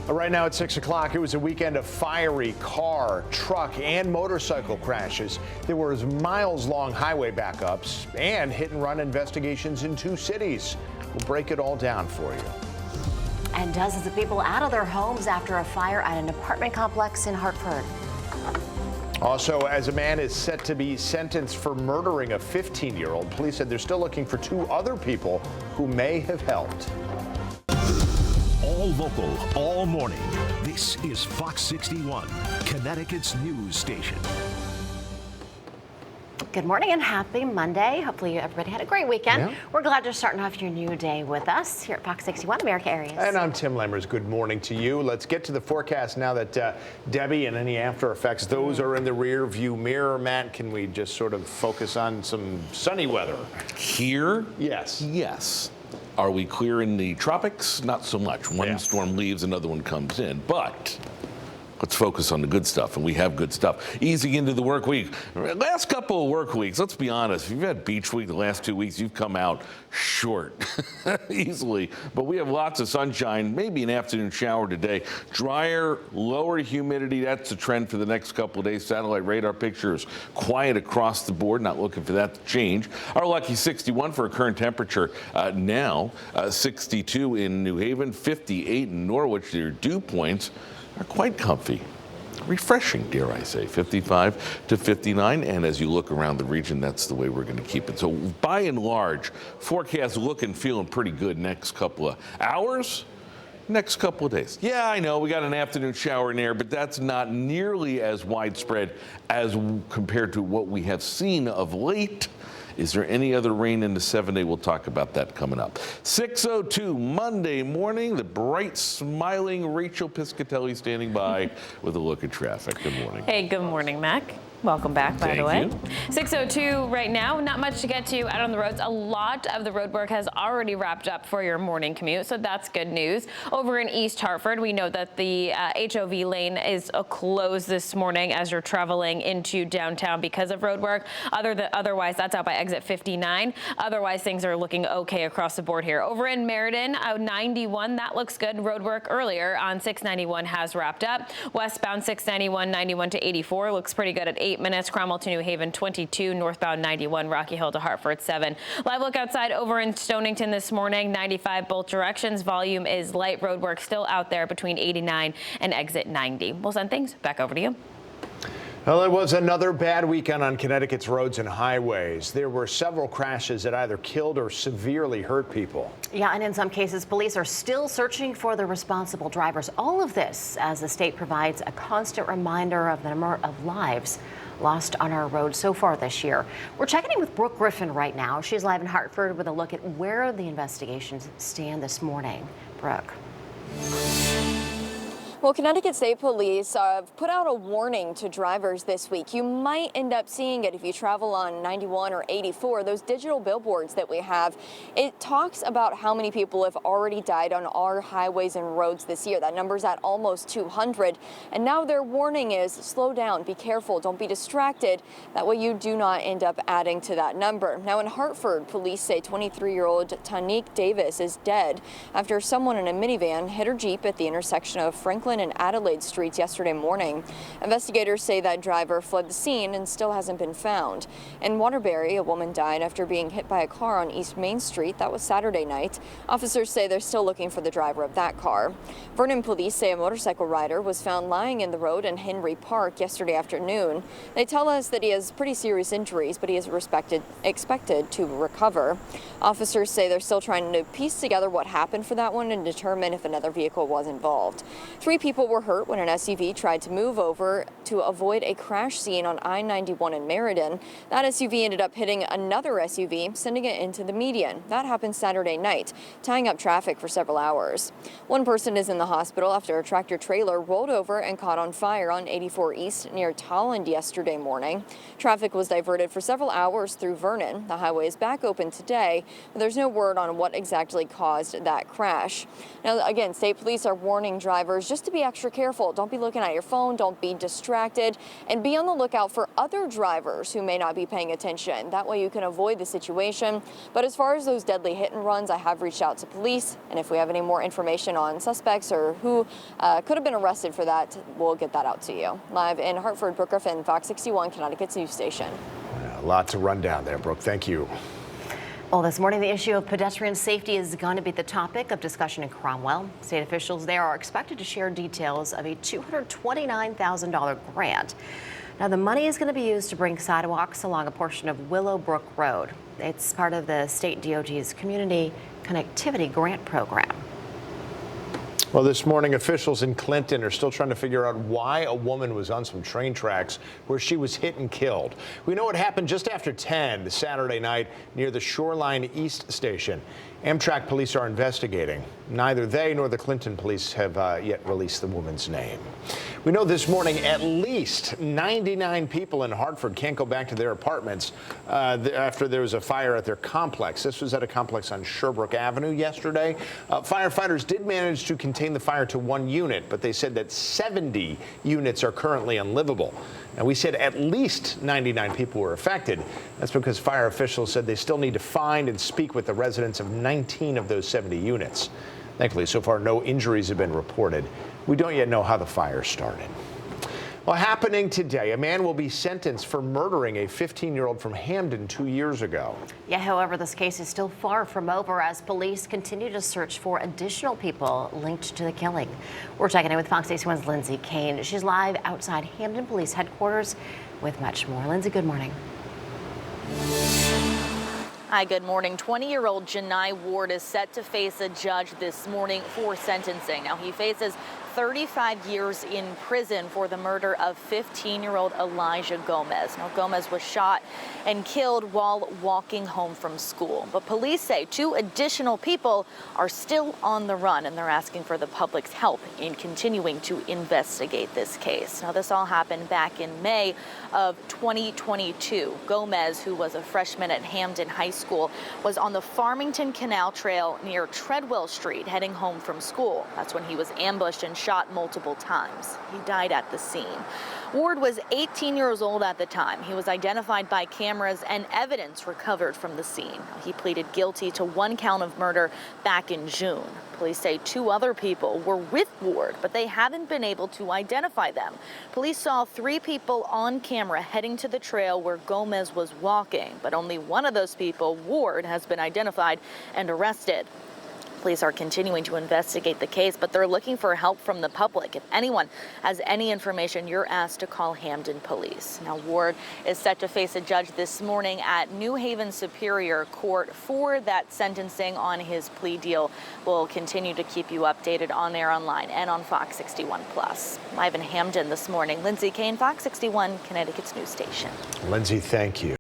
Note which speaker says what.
Speaker 1: Right now at 6 o'clock, it was a weekend of fiery car, truck, and motorcycle crashes. There were miles-long highway backups and hit-and-run investigations in 2 cities. We'll break it all down for you.
Speaker 2: And dozens of people out of their homes after a fire at an apartment complex in Hartford.
Speaker 1: Also, as a man is set to be sentenced for murdering a 15-year-old, police said they're still looking for 2 other people who may have helped.
Speaker 3: All local, all morning. This is Fox 61, Connecticut's news station.
Speaker 2: Good morning and happy Monday. Hopefully everybody had a great weekend.
Speaker 1: Yeah.
Speaker 2: We're glad you're starting off your new day with us here at Fox 61 America Areas.
Speaker 1: And I'm Tim Lammers. Good morning to you. Let's get to the forecast now that Debbie and any after effects, those are in the rear view mirror. Matt, can we just sort of focus on some sunny weather?
Speaker 4: Here?
Speaker 1: Yes.
Speaker 4: Yes. Are we clear in the tropics? Not so much. One storm leaves, another one comes in. But let's focus on the good stuff, and we have good stuff. Easing into the work week. Last couple of work weeks, let's be honest, if you've had beach week the last 2 weeks, you've come out short easily. But we have lots of sunshine, maybe an afternoon shower today. Drier, lower humidity, that's the trend for the next couple of days. Satellite radar pictures quiet across the board, not looking for that to change. Our lucky 61 for a current temperature now, 62 in New Haven, 58 in Norwich. Their dew points are quite comfy. Refreshing, dare I say, 55 to 59. And as you look around the region, that's the way we're going to keep it. So by and large, forecast looking, feeling pretty good next couple of hours, next couple of days. Yeah, I know we got an afternoon shower in there, but that's not nearly as widespread as compared to what we have seen of late. Is there any other rain in the 7-day? We'll talk about that coming up. 6:02 Monday morning. The bright, smiling Rachel Piscatelli standing by with a look at traffic. Good morning.
Speaker 5: Hey, good morning, Mac. Welcome back, by the way. 6:02 right now. Not much to get to out on the roads. A lot of the road work has already wrapped up for your morning commute, so that's good news. Over in East Hartford, we know that the HOV lane is closed this morning as you're traveling into downtown because of road work. Otherwise, that's out by exit 59. Otherwise, things are looking okay across the board here. Over in Meriden, 91, that looks good. Road work earlier on 691 has wrapped up. Westbound 691, 91 to 84 looks pretty good at 8 minutes. Cromwell to New Haven 22, northbound 91, Rocky Hill to Hartford 7. Live look outside over in Stonington this morning, 95 both directions. Volume is light. Road work still out there between 89 and exit 90. We'll send things back over to you.
Speaker 1: Well, it was another bad weekend on Connecticut's roads and highways. There were several crashes that either killed or severely hurt people.
Speaker 2: Yeah, and in some cases, police are still searching for the responsible drivers. All of this as the state provides a constant reminder of the number of lives lost on our roads so far this year. We're checking in with Brooke Griffin right now. She's live in Hartford with a look at where the investigations stand this morning. Brooke.
Speaker 6: Well, Connecticut State Police put out a warning to drivers this week. You might end up seeing it if you travel on 91 or 84, those digital billboards that we have. It talks about how many people have already died on our highways and roads this year. That number's at almost 200. And now their warning is slow down, be careful, don't be distracted. That way you do not end up adding to that number. Now in Hartford, police say 23-year-old Tanique Davis is dead after someone in a minivan hit her Jeep at the intersection of Franklin and Adelaide streets yesterday morning. Investigators say that driver fled the scene and still hasn't been found. In Waterbury, a woman died after being hit by a car on East Main Street. That was Saturday night. Officers say they're still looking for the driver of that car. Vernon police say a motorcycle rider was found lying in the road in Henry Park yesterday afternoon. They tell us that he has pretty serious injuries, but he is expected to recover. Officers say they're still trying to piece together what happened for that one and determine if another vehicle was involved. 3 people were hurt when an SUV tried to move over to avoid a crash scene on I-91 in Meriden. That SUV ended up hitting another SUV, sending it into the median. That happened Saturday night, tying up traffic for several hours. One person is in the hospital after a tractor trailer rolled over and caught on fire on 84 East near Tolland yesterday morning. Traffic was diverted for several hours through Vernon. The highway is back open today, but there's no word on what exactly caused that crash. Now, again, state police are warning drivers just to to be extra careful. Don't be looking at your phone. Don't be distracted, and be on the lookout for other drivers who may not be paying attention. That way you can avoid the situation. But as far as those deadly hit and runs, I have reached out to police, and if we have any more information on suspects or who could have been arrested for that, we'll get that out to you. Live in Hartford, Brooke Griffin, Fox 61, Connecticut's news station.
Speaker 1: A lot to run down there, Brooke. Thank you.
Speaker 2: Well, this morning, the issue of pedestrian safety is going to be the topic of discussion in Cromwell. State officials there are expected to share details of a $229,000 grant. Now, the money is going to be used to bring sidewalks along a portion of Willowbrook Road. It's part of the state DOT's Community Connectivity Grant Program.
Speaker 1: Well, this morning, officials in Clinton are still trying to figure out why a woman was on some train tracks where she was hit and killed. We know it happened just after 10 Saturday night near the Shoreline East station. Amtrak police are investigating. Neither they nor the Clinton police have yet released the woman's name. We know this morning at least 99 people in Hartford can't go back to their apartments after there was a fire at their complex. This was at a complex on Sherbrooke Avenue yesterday. Firefighters did manage to contain the fire to one unit, but they said that 70 units are currently unlivable. And we said at least 99 people were affected. That's because fire officials said they still need to find and speak with the residents of 19 of those 70 units. Thankfully, so far, no injuries have been reported. We don't yet know how the fire started. Well, happening today, a man will be sentenced for murdering a 15-year-old from Hamden 2 years ago.
Speaker 2: Yeah, however, this case is still far from over as police continue to search for additional people linked to the killing. We're checking in with Fox 61's Lindsay Kane. She's live outside Hamden Police Headquarters with much more. Lindsay, good morning.
Speaker 7: Hi, good morning. 20-year-old Janai Ward is set to face a judge this morning for sentencing. Now, he faces 35 years in prison for the murder of 15-year-old Elijah Gomez. Now, Gomez was shot and killed while walking home from school. But police say 2 additional people are still on the run, and they're asking for the public's help in continuing to investigate this case. Now, this all happened back in May of 2022. Gomez, who was a freshman at Hamden High School, was on the Farmington Canal Trail near Treadwell Street heading home from school. That's when he was ambushed and shot multiple times. He died at the scene. Ward was 18 years old at the time. He was identified by cameras and evidence recovered from the scene. He pleaded guilty to 1 count of murder back in June. Police say 2 other people were with Ward, but they haven't been able to identify them. Police saw 3 people on camera heading to the trail where Gomez was walking, but only one of those people, Ward, has been identified and arrested. Police are continuing to investigate the case, but they're looking for help from the public. If anyone has any information, you're asked to call Hamden Police. Now, Ward is set to face a judge this morning at New Haven Superior Court for that sentencing on his plea deal. We'll continue to keep you updated on Air Online and on Fox 61 Plus. Live in Hamden this morning, Lindsay Kane, Fox 61, Connecticut's news station.
Speaker 1: Lindsay, thank you.